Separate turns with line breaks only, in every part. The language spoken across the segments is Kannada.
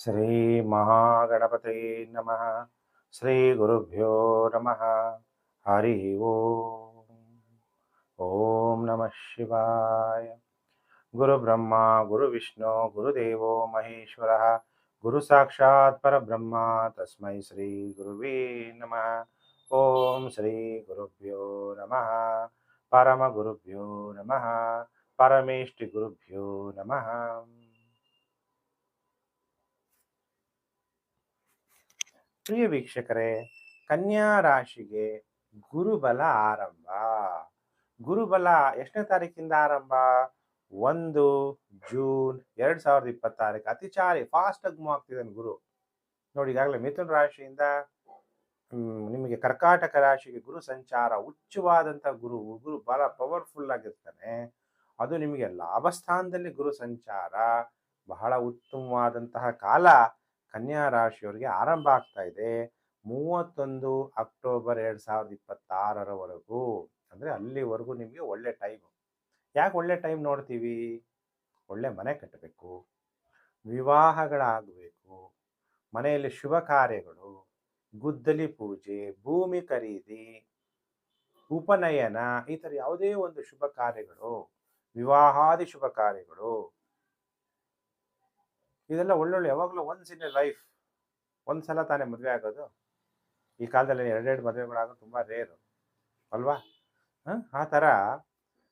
ಶ್ರೀ ಮಹಾಗಣಪತಯೇ ನಮಃ. ಶ್ರೀ ಗುರುಭ್ಯೋ ನಮಃ. ಹರಿ ಓಂ. ಓಂ ನಮಃ ಶಿವಾಯ. ಗುರು ಬ್ರಹ್ಮ ಗುರು ವಿಷ್ಣು ಗುರುದೇವೋ ಮಹೇಶ್ವರ ಗುರು ಸಾಕ್ಷಾತ್ ಪರಬ್ರಹ್ಮ ತಸ್ಮೈ ಶ್ರೀ ಗುರುವೇ ನಮಃ. ಓಂ ಶ್ರೀ ಗುರುಭ್ಯೋ ನಮಃ. ಪರಮ ಗುರುಭ್ಯೋ ನಮಃ. ಪರಮೇಷ್ಠಿ ಗುರುಭ್ಯೋ ನಮಃ. ಪ್ರಿಯ ವೀಕ್ಷಕರೇ, ಕನ್ಯಾ ರಾಶಿಗೆ ಗುರುಬಲ ಆರಂಭ. ಗುರುಬಲ ಎಷ್ಟನೇ ತಾರೀಕಿಂದ ಆರಂಭ? 1 ಜೂನ್ 2026. ಅತಿ ಚಾರಿ ಫಾಸ್ಟ್ ಆಗಿ ಮೂವ್ ಆಗ್ತಿದ್ದಾನೆ ಗುರು. ನೋಡಿ, ಈಗಾಗಲೇ ಮಿಥುನ ರಾಶಿಯಿಂದ ನಿಮಗೆ ಕರ್ಕಾಟಕ ರಾಶಿಗೆ ಗುರು ಸಂಚಾರ, ಉಚ್ಚವಾದಂಥ ಗುರು ಬಹಳ ಪವರ್ಫುಲ್ ಆಗಿರ್ತಾನೆ. ಅದು ನಿಮಗೆ ಲಾಭಸ್ಥಾನದಲ್ಲಿ ಗುರು ಸಂಚಾರ ಬಹಳ ಉತ್ತಮವಾದಂತಹ ಕಾಲ ಕನ್ಯಾ ರಾಶಿಯವರಿಗೆ ಆರಂಭ ಆಗ್ತಾ ಇದೆ 31 ಅಕ್ಟೋಬರ್ 2026ರವರೆಗೂ. ಅಂದರೆ ಅಲ್ಲಿವರೆಗೂ ನಿಮಗೆ ಒಳ್ಳೆ ಟೈಮ್. ಯಾಕೆ ಒಳ್ಳೆ ಟೈಮ್ ನೋಡ್ತೀವಿ? ಒಳ್ಳೆ ಮನೆ ಕಟ್ಟಬೇಕು, ವಿವಾಹಗಳಾಗಬೇಕು, ಮನೆಯಲ್ಲಿ ಶುಭ ಕಾರ್ಯಗಳು, ಗುದ್ದಲಿ ಪೂಜೆ, ಭೂಮಿ ಖರೀದಿ, ಉಪನಯನ, ಈ ಥರ ಯಾವುದೇ ಒಂದು ಶುಭ ಕಾರ್ಯಗಳು, ವಿವಾಹಾದಿ ಶುಭ ಕಾರ್ಯಗಳು, ಇದೆಲ್ಲ ಒಳ್ಳೊಳ್ಳೆ. ಯಾವಾಗಲೂ ಒನ್ಸ್ ಇನ್ ಎ ಲೈಫ್, ಒಂದು ಸಲ ತಾನೇ ಮದುವೆ ಆಗೋದು. ಈ ಕಾಲದಲ್ಲಿ ಎರಡೆರಡು ಮದುವೆಗಳಾಗೋದು ತುಂಬ ರೇರು ಅಲ್ವಾ? ಆ ಥರ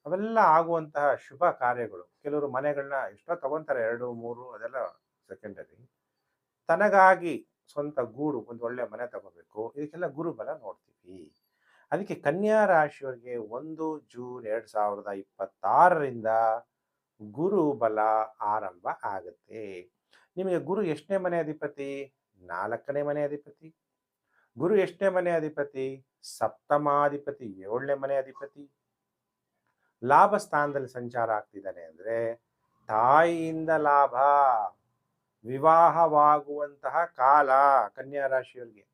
ಅವೆಲ್ಲ ಆಗುವಂತಹ ಶುಭ ಕಾರ್ಯಗಳು. ಕೆಲವರು ಮನೆಗಳನ್ನ ಎಷ್ಟೋ ತಗೊತಾರೆ, 2, 3, ಅದೆಲ್ಲ ಸೆಕೆಂಡರಿ. ತನಗಾಗಿ ಸ್ವಂತ ಗೂಡು, ಒಂದು ಒಳ್ಳೆ ಮನೆ ತಗೋಬೇಕು, ಇದಕ್ಕೆಲ್ಲ ಗುರುಬಲ ನೋಡ್ತೀವಿ. ಅದಕ್ಕೆ ಕನ್ಯಾ ರಾಶಿಯವರಿಗೆ 1 ಜೂನ್ 2026ರಿಂದ ಗುರುಬಲ ಆರಂಭ ಆಗುತ್ತೆ. ನಿಮಗೆ ಗುರು ಎಷ್ಟನೇ ಮನೆ ಅಧಿಪತಿ? 4ನೇ ಮನೆ ಅಧಿಪತಿ. ಗುರು ಎಷ್ಟನೇ ಮನೆ ಅಧಿಪತಿ? ಸಪ್ತಮಾಧಿಪತಿ, 7ನೇ ಮನೆ ಅಧಿಪತಿ. ಲಾಭ ಸ್ಥಾನದಲ್ಲಿ ಸಂಚಾರ ಆಗ್ತಿದ್ದಾನೆ ಅಂದರೆ ತಾಯಿಯಿಂದ ಲಾಭ, ವಿವಾಹವಾಗುವಂತಹ ಕಾಲ ಕನ್ಯಾ ರಾಶಿಯವರಿಗೆ.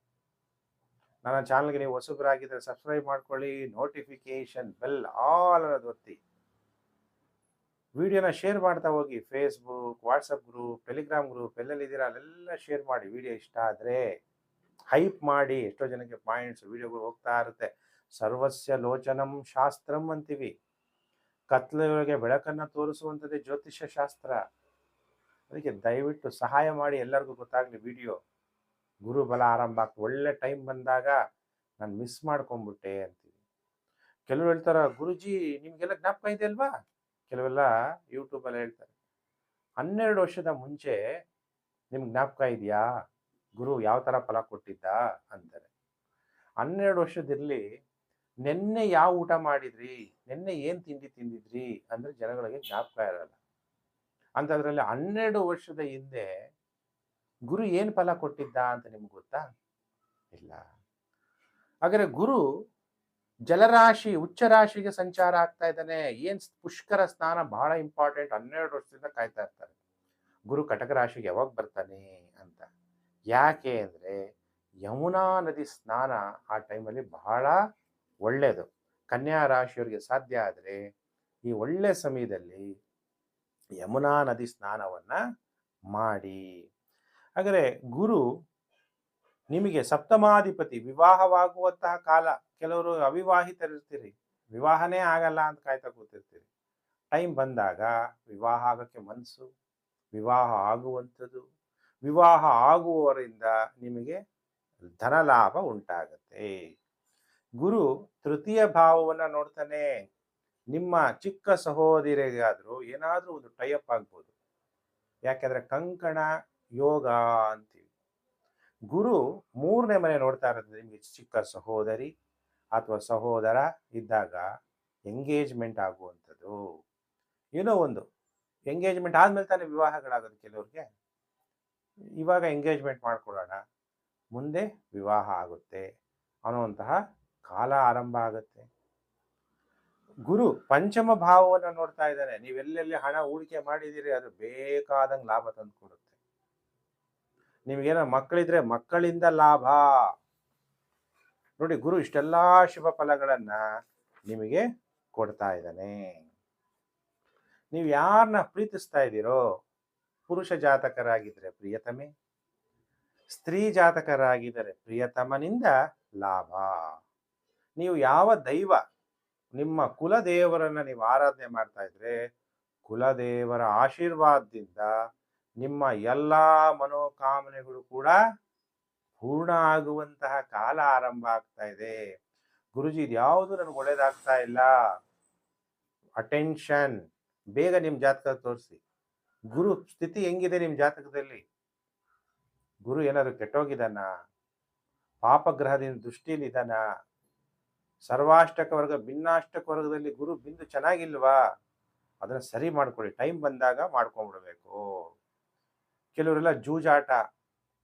ನನ್ನ ಚಾನಲ್ಗೆ ನೀವು ಹೊಸಬರಾಗಿದ್ದರೆ ಸಬ್ಸ್ಕ್ರೈಬ್ ಮಾಡ್ಕೊಳ್ಳಿ, ನೋಟಿಫಿಕೇಶನ್ ಬೆಲ್ ಆಲ್ ಅನ್ನೋದು ಒತ್ತಿ, ವಿಡಿಯೋನ ಶೇರ್ ಮಾಡ್ತಾ ಹೋಗಿ. Facebook, WhatsApp group, Telegram group ಎಲ್ಲೆಲ್ಲಿದ್ದೀರಾ ಅಲ್ಲೆಲ್ಲ ಶೇರ್ ಮಾಡಿ. ವಿಡಿಯೋ ಇಷ್ಟ ಆದರೆ ಹೈಪ್ ಮಾಡಿ. ಎಷ್ಟೋ ಜನಕ್ಕೆ ಪಾಯಿಂಟ್ಸ್ ವಿಡಿಯೋಗಳು ಹೋಗ್ತಾ ಇರುತ್ತೆ. ಸರ್ವಸ್ಯ ಲೋಚನಂ ಶಾಸ್ತ್ರಂ ಅಂತೀವಿ. ಕತ್ಲೊಳಗೆ ಬೆಳಕನ್ನು ತೋರಿಸುವಂಥದ್ದೇ ಜ್ಯೋತಿಷ್ಯ ಶಾಸ್ತ್ರ. ಅದಕ್ಕೆ ದಯವಿಟ್ಟು ಸಹಾಯ ಮಾಡಿ, ಎಲ್ಲರಿಗೂ ಗೊತ್ತಾಗಲಿ ವಿಡಿಯೋ. ಗುರುಬಲ ಆರಂಭ ಆಗ್ತದೆ. ಒಳ್ಳೆ ಟೈಮ್ ಬಂದಾಗ ನಾನು ಮಿಸ್ ಮಾಡ್ಕೊಂಡ್ಬಿಟ್ಟೆ ಅಂತೀವಿ. ಕೆಲವರು ಹೇಳ್ತಾರೆ, ಗುರುಜಿ ನಿಮಗೆಲ್ಲ ಜ್ಞಾಪಕ ಇದೆ ಅಲ್ವಾ? ಕೆಲವೆಲ್ಲ ಯೂಟ್ಯೂಬಲ್ಲಿ ಹೇಳ್ತಾರೆ, 12 ವರ್ಷದ ಮುಂಚೆ ನಿಮ್ಗೆ ಜ್ಞಾಪಕ ಇದೆಯಾ ಗುರು ಯಾವ ಥರ ಫಲ ಕೊಟ್ಟಿದ್ದ ಅಂತಾರೆ. 12 ವರ್ಷದಿರಲಿ, ನಿನ್ನೆ ಯಾವ ಊಟ ಮಾಡಿದ್ರಿ, ನಿನ್ನೆ ಏನು ತಿಂಡಿ ತಿಂದಿದ್ರಿ ಅಂದರೆ ಜನಗಳಿಗೆ ಜ್ಞಾಪಕ ಇರಲ್ಲ. ಅಂಥದ್ರಲ್ಲಿ 12 ವರ್ಷದ ಹಿಂದೆ ಗುರು ಏನು ಫಲ ಕೊಟ್ಟಿದ್ದ ಅಂತ ನಿಮ್ಗೆ ಗೊತ್ತಾ? ಇಲ್ಲ. ಹಾಗಾದರೆ ಗುರು ಜಲರಾಶಿ, ಉಚ್ಚ ರಾಶಿಗೆ ಸಂಚಾರ ಆಗ್ತಾ ಇದ್ದಾನೆ. ಏನು ಪುಷ್ಕರ ಸ್ನಾನ ಬಹಳ ಇಂಪಾರ್ಟೆಂಟ್. 12 ವರ್ಷದಿಂದ ಕಾಯ್ತಾ ಇರ್ತಾರೆ ಗುರು ಕಟಕ ರಾಶಿಗೆ ಯಾವಾಗ ಬರ್ತಾನೆ ಅಂತ. ಯಾಕೆ ಅಂದರೆ ಯಮುನಾ ನದಿ ಸ್ನಾನ ಆ ಟೈಮಲ್ಲಿ ಬಹಳ ಒಳ್ಳೆಯದು. ಕನ್ಯಾ ರಾಶಿಯವರಿಗೆ ಸಾಧ್ಯ ಆದರೆ ಈ ಒಳ್ಳೆ ಸಮಯದಲ್ಲಿ ಯಮುನಾ ನದಿ ಸ್ನಾನವನ್ನು ಮಾಡಿ. ಹಾಗಾದರೆ ಗುರು ನಿಮಗೆ ಸಪ್ತಮಾಧಿಪತಿ, ವಿವಾಹವಾಗುವಂತಹ ಕಾಲ. ಕೆಲವರು ಅವಿವಾಹಿತರಿರ್ತೀರಿ, ವಿವಾಹನೇ ಆಗಲ್ಲ ಅಂತ ಕಾಯ್ತಾ ಕೂತಿರ್ತೀರಿ. ಟೈಮ್ ಬಂದಾಗ ವಿವಾಹ ಆಗೋಕ್ಕೆ ಮನಸ್ಸು, ವಿವಾಹ ಆಗುವಂಥದ್ದು, ವಿವಾಹ ಆಗುವವರಿಂದ ನಿಮಗೆ ಧನಲಾಭ ಉಂಟಾಗುತ್ತೆ. ಗುರು ತೃತೀಯ ಭಾವವನ್ನು ನೋಡ್ತಾನೆ. ನಿಮ್ಮ ಚಿಕ್ಕ ಸಹೋದರಿಗಾದರೂ ಏನಾದರೂ ಒಂದು ಟೈಅಪ್ ಆಗ್ಬೋದು. ಯಾಕೆಂದರೆ ಕಂಕಣ ಯೋಗ ಅಂತೀವಿ. ಗುರು 3ನೇ ಮನೆ ನೋಡ್ತಾ ಇರೋದು. ನಿಮಗೆ ಚಿಕ್ಕ ಸಹೋದರಿ ಅಥವಾ ಸಹೋದರ ಇದ್ದಾಗ ಎಂಗೇಜ್ಮೆಂಟ್ ಆಗುವಂಥದ್ದು. ಏನೋ ಒಂದು ಎಂಗೇಜ್ಮೆಂಟ್ ಆದಮೇಲೆ ತಾನೇ ವಿವಾಹಗಳಾಗೋದು ಕೆಲವ್ರಿಗೆ. ಇವಾಗ ಎಂಗೇಜ್ಮೆಂಟ್ ಮಾಡ್ಕೊಳ್ಳೋಣ, ಮುಂದೆ ವಿವಾಹ ಆಗುತ್ತೆ ಅನ್ನುವಂತಹ ಕಾಲ ಆರಂಭ ಆಗುತ್ತೆ. ಗುರು ಪಂಚಮ ಭಾವವನ್ನು ನೋಡ್ತಾ ಇದ್ದಾನೆ. ನೀವೆಲ್ಲೆಲ್ಲಿ ಹಣ ಹೂಡಿಕೆ ಮಾಡಿದ್ದೀರಿ ಅದು ಬೇಕಾದಂಗೆ ಲಾಭ ತಂದು ಕೊಡುತ್ತೆ. ನಿಮಗೇನೋ ಮಕ್ಕಳಿದ್ರೆ ಮಕ್ಕಳಿಂದ ಲಾಭ. ನೋಡಿ, ಗುರು ಇಷ್ಟೆಲ್ಲ ಶುಭ ಫಲಗಳನ್ನು ನಿಮಗೆ ಕೊಡ್ತಾ ಇದ್ದಾನೆ. ನೀವು ಯಾರನ್ನ ಪ್ರೀತಿಸ್ತಾ ಇದ್ದೀರೋ ಪುರುಷ ಜಾತಕರಾಗಿದ್ದರೆ ಪ್ರಿಯತಮೆ, ಸ್ತ್ರೀ ಜಾತಕರಾಗಿದ್ದರೆ ಪ್ರಿಯತಮನಿಂದ ಲಾಭ. ನೀವು ಯಾವ ದೈವ, ನಿಮ್ಮ ಕುಲದೇವರನ್ನ ನೀವು ಆರಾಧನೆ ಮಾಡ್ತಾ ಇದ್ರೆ ಕುಲದೇವರ ಆಶೀರ್ವಾದದಿಂದ ನಿಮ್ಮ ಎಲ್ಲ ಮನೋಕಾಮನೆಗಳು ಕೂಡ ಪೂರ್ಣ ಆಗುವಂತಹ ಕಾಲ ಆರಂಭ ಆಗ್ತಾ ಇದೆ. ಗುರುಜಿ ಇದ್ಯಾವುದು ನನಗೆ ಒಳ್ಳೇದಾಗ್ತಾ ಇಲ್ಲ, ಅಟೆನ್ಷನ್, ಬೇಗ ನಿಮ್ಮ ಜಾತಕ ತೋರಿಸಿ. ಗುರು ಸ್ಥಿತಿ ಹೆಂಗಿದೆ ನಿಮ್ಮ ಜಾತಕದಲ್ಲಿ? ಗುರು ಏನಾದ್ರು ಕೆಟ್ಟೋಗಿದ್ದಾನ? ಪಾಪಗ್ರಹದಿಂದ ದೃಷ್ಟಿಯಲ್ಲಿ ಇದ್ದಾನ? ಸರ್ವಾಷ್ಟಕ ವರ್ಗ ಭಿನ್ನಾಷ್ಟಕ ವರ್ಗದಲ್ಲಿ ಗುರು ಬಿಂದು ಚೆನ್ನಾಗಿಲ್ವಾ? ಅದನ್ನ ಸರಿ ಮಾಡ್ಕೊಳ್ಳಿ. ಟೈಮ್ ಬಂದಾಗ ಮಾಡ್ಕೊಂಡ್ಬಿಡ್ಬೇಕು. ಕೆಲವರೆಲ್ಲ ಜೂಜಾಟ,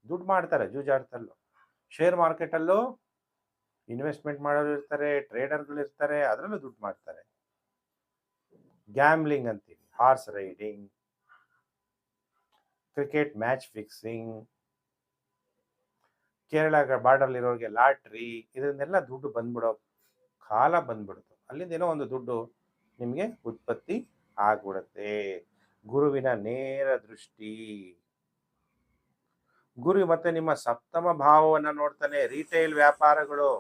ದುಡ್ಡು ಮಾಡ್ತಾರೆ ಜೂಜಾಟದಲ್ಲೂ. ಶೇರ್ ಮಾರ್ಕೆಟಲ್ಲೂ ಇನ್ವೆಸ್ಟ್ಮೆಂಟ್ ಮಾಡೋರು ಇರ್ತಾರೆ, ಟ್ರೇಡರ್ಗಳು ಇರ್ತಾರೆ, ಅದರಲ್ಲೂ ದುಡ್ಡು ಮಾಡ್ತಾರೆ. ಗ್ಯಾಮ್ಲಿಂಗ್ ಅಂತೀವಿ, horse riding, cricket match fixing, Kerala border ಇರೋರಿಗೆ ಲಾಟ್ರಿ, ಇದನ್ನೆಲ್ಲ ದುಡ್ಡು ಬಂದ್ಬಿಡೋ ಕಾಲ ಬಂದ್ಬಿಡ್ತು. ಅಲ್ಲಿಂದ ಏನೋ ಒಂದು ದುಡ್ಡು ನಿಮಗೆ ಉತ್ಪತ್ತಿ ಆಗ್ಬಿಡುತ್ತೆ. ಗುರುವಿನ ನೇರ ದೃಷ್ಟಿ. ಗುರು ಮತ್ತೆ ನಿಮ್ಮ ಸಪ್ತಮ ಭಾವವನ್ನ ನೋಡ್ತಾನೆ. ರಿಟೇಲ್ ವ್ಯಾಪಾರಗಳು,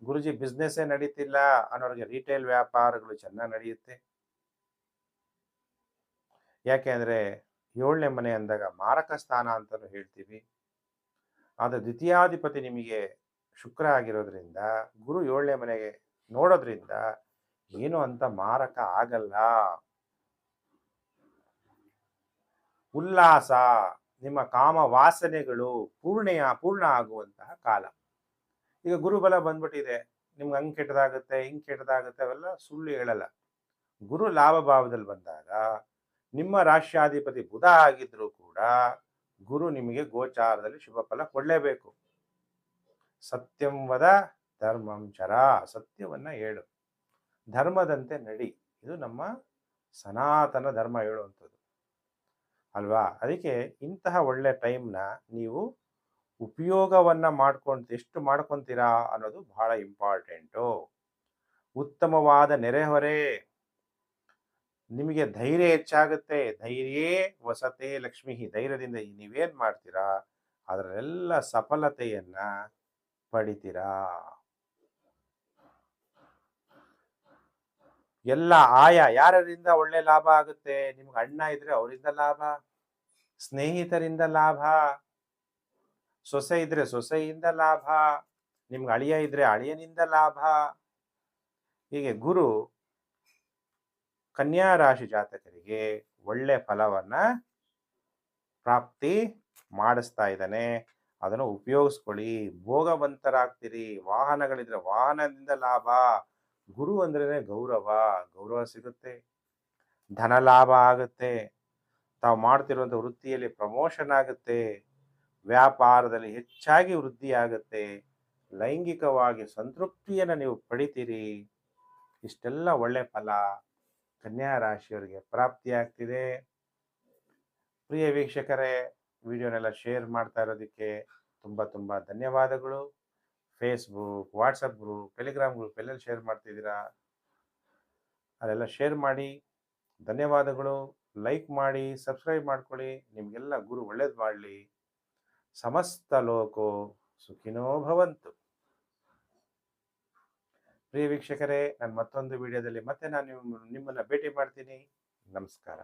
ಗುರುಜಿ ಬಿಸ್ನೆಸ್ಸೇ ನಡೀತಿಲ್ಲ ಅನ್ನೋರಿಗೆ ರಿಟೇಲ್ ವ್ಯಾಪಾರಗಳು ಚೆನ್ನಾಗಿ ನಡೆಯುತ್ತೆ. ಯಾಕೆ ಅಂದ್ರೆ 7ನೇ ಮನೆ ಅಂದಾಗ ಮಾರಕ ಸ್ಥಾನ ಅಂತಾನು ಹೇಳ್ತೀವಿ. ಆದ್ರೆ ದ್ವಿತೀಯಾಧಿಪತಿ ನಿಮಗೆ ಶುಕ್ರ ಆಗಿರೋದ್ರಿಂದ ಗುರು 7ನೇ ಮನೆಗೆ ನೋಡೋದ್ರಿಂದ ಏನು ಅಂತ ಮಾರಕ ಆಗಲ್ಲ. ಉಲ್ಲಾಸ, ನಿಮ್ಮ ಕಾಮ ವಾಸನೆಗಳು ಪೂರ್ಣ ಆಗುವಂತಹ ಕಾಲ. ಈಗ ಗುರುಬಲ ಬಂದ್ಬಿಟ್ಟಿದೆ, ನಿಮ್ಗೆ ಹಂಗ್ ಕೆಟ್ಟದಾಗುತ್ತೆ ಹಿಂಗ್ ಕೆಟ್ಟದಾಗುತ್ತೆ ಅವೆಲ್ಲ ಸುಳ್ಳು ಹೇಳಲ್ಲ. ಗುರು ಲಾಭ ಭಾವದಲ್ಲಿ ಬಂದಾಗ ನಿಮ್ಮ ರಾಶ್ಯಾಧಿಪತಿ ಬುಧ ಆಗಿದ್ರು ಕೂಡ ಗುರು ನಿಮಗೆ ಗೋಚಾರದಲ್ಲಿ ಶುಭ ಫಲ ಕೊಡಲೇಬೇಕು. ಸತ್ಯಂ ವದ ಧರ್ಮಂ ಚರ, ಸತ್ಯವನ್ನ ಹೇಳು, ಧರ್ಮದಂತೆ ನಡಿ, ಇದು ನಮ್ಮ ಸನಾತನ ಧರ್ಮ ಹೇಳುವಂಥದ್ದು ಅಲ್ವಾ. ಅದಕ್ಕೆ ಇಂತಹ ಒಳ್ಳೆ ಟೈಮ್ನ ನೀವು ಉಪಯೋಗವನ್ನ ಎಷ್ಟು ಮಾಡ್ಕೊತೀರಾ ಅನ್ನೋದು ಬಹಳ ಇಂಪಾರ್ಟೆಂಟು. ಉತ್ತಮವಾದ ನೆರೆಹೊರೆ, ನಿಮಗೆ ಧೈರ್ಯ ಹೆಚ್ಚಾಗುತ್ತೆ. ಧೈರ್ಯೇ ವಸತೆ ಲಕ್ಷ್ಮಿ. ಧೈರ್ಯದಿಂದ ನೀವೇನ್ ಮಾಡ್ತೀರಾ ಅದರೆಲ್ಲ ಸಫಲತೆಯನ್ನ ಪಡಿತೀರಾ. ಎಲ್ಲ ಯಾರಿಂದ ಒಳ್ಳೆ ಲಾಭ ಆಗುತ್ತೆ? ನಿಮ್ಗೆ ಅಣ್ಣ ಇದ್ರೆ ಅವರಿಂದ ಲಾಭ, ಸ್ನೇಹಿತರಿಂದ ಲಾಭ, ಸೊಸೆ ಇದ್ರೆ ಸೊಸೆಯಿಂದ ಲಾಭ, ನಿಮ್ಗೆ ಅಳಿಯ ಇದ್ರೆ ಅಳಿಯನಿಂದ ಲಾಭ. ಹೀಗೆ ಗುರು ಕನ್ಯಾ ರಾಶಿ ಜಾತಕರಿಗೆ ಒಳ್ಳೆ ಫಲವನ್ನ ಪ್ರಾಪ್ತಿ ಮಾಡಿಸ್ತಾ ಇದ್ದಾನೆ. ಅದನ್ನು ಉಪಯೋಗಿಸ್ಕೊಳ್ಳಿ, ಭೋಗವಂತರಾಗ್ತೀರಿ. ವಾಹನಗಳಿದ್ರೆ ವಾಹನದಿಂದ ಲಾಭ. ಗುರು ಅಂದ್ರೇನೆ ಗೌರವ ಸಿಗುತ್ತೆ, ಧನ ಲಾಭ ಆಗುತ್ತೆ, ತಾವು ಮಾಡ್ತಿರುವಂಥ ವೃತ್ತಿಯಲ್ಲಿ ಪ್ರಮೋಷನ್ ಆಗುತ್ತೆ, ವ್ಯಾಪಾರದಲ್ಲಿ ಹೆಚ್ಚಾಗಿ ವೃದ್ಧಿ ಆಗುತ್ತೆ, ಲೈಂಗಿಕವಾಗಿ ಸಂತೃಪ್ತಿಯನ್ನು ನೀವು ಪಡಿತೀರಿ. ಇಷ್ಟೆಲ್ಲ ಒಳ್ಳೆ ಫಲ ಕನ್ಯಾ ರಾಶಿಯವರಿಗೆ ಪ್ರಾಪ್ತಿಯಾಗ್ತಿದೆ. ಪ್ರಿಯ ವೀಕ್ಷಕರೇ, ವಿಡಿಯೋನೆಲ್ಲ ಶೇರ್ ಮಾಡ್ತಾ ಇರೋದಕ್ಕೆ ತುಂಬ ಧನ್ಯವಾದಗಳು. Facebook, WhatsApp group, Telegram group ಎಲ್ಲೆಲ್ಲಿ ಶೇರ್ ಮಾಡ್ತಿದ್ದೀರಾ ಅಲ್ಲೆಲ್ಲ ಶೇರ್ ಮಾಡಿ. ಧನ್ಯವಾದಗಳು. ಲೈಕ್ ಮಾಡಿ, ಸಬ್ಸ್ಕ್ರೈಬ್ ಮಾಡ್ಕೊಳ್ಳಿ. ನಿಮಗೆಲ್ಲ ಗುರು ಒಳ್ಳೇದು ಮಾಡಲಿ. ಸಮಸ್ತ ಲೋಕೋ ಸುಖಿನೋ ಭವಂತು. ಪ್ರಿಯ ವೀಕ್ಷಕರೇ, ನಾನು ಮತ್ತೊಂದು ವಿಡಿಯೋದಲ್ಲಿ ಮತ್ತೆ ನಾನು ನಿಮ್ಮನ್ನು ಭೇಟಿ ಮಾಡ್ತೀನಿ. ನಮಸ್ಕಾರ.